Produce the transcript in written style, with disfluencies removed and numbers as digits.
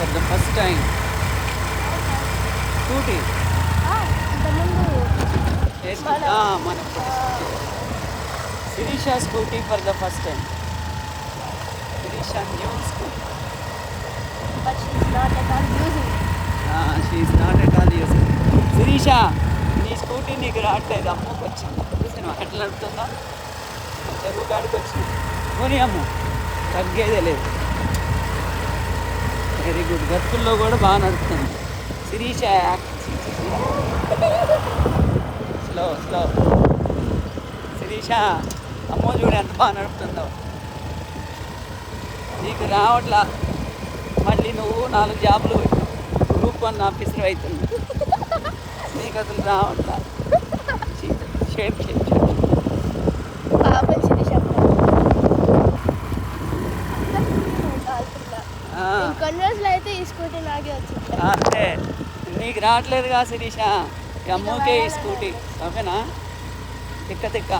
For the first time. Scooty మన Sirisha scooty for the first time. Sirisha new scooty. She's not at all using. Sirisha, నీ scooty నీకు రావట్లేదు, అమ్మకి వచ్చింది. చూసాను ఎట్లా నడుపుతుందా, చెరువు కాడికి వచ్చింది. పోనీ అమ్మ, తగ్గేదే లేదు. Very good. గతుల్లో కూడా బాగా నడుపుతుంది శిరీష. Slow slow. శిరీష, అమ్మో చూడు ఎంత బాగా నడుపుతుందో. నీకు రావట్లా, మళ్ళీ నువ్వు 4 జాబులు గ్రూప్ 1 ఆఫీసర్ అవుతుంది. నీకు అసలు రావట్లా. షేప్ షేప్ అంతే. నీకు రావట్లేదుగా శిరీష, అమ్మకే ఈ స్కూటీ. ఓకేనా? తిక్క తిక్క.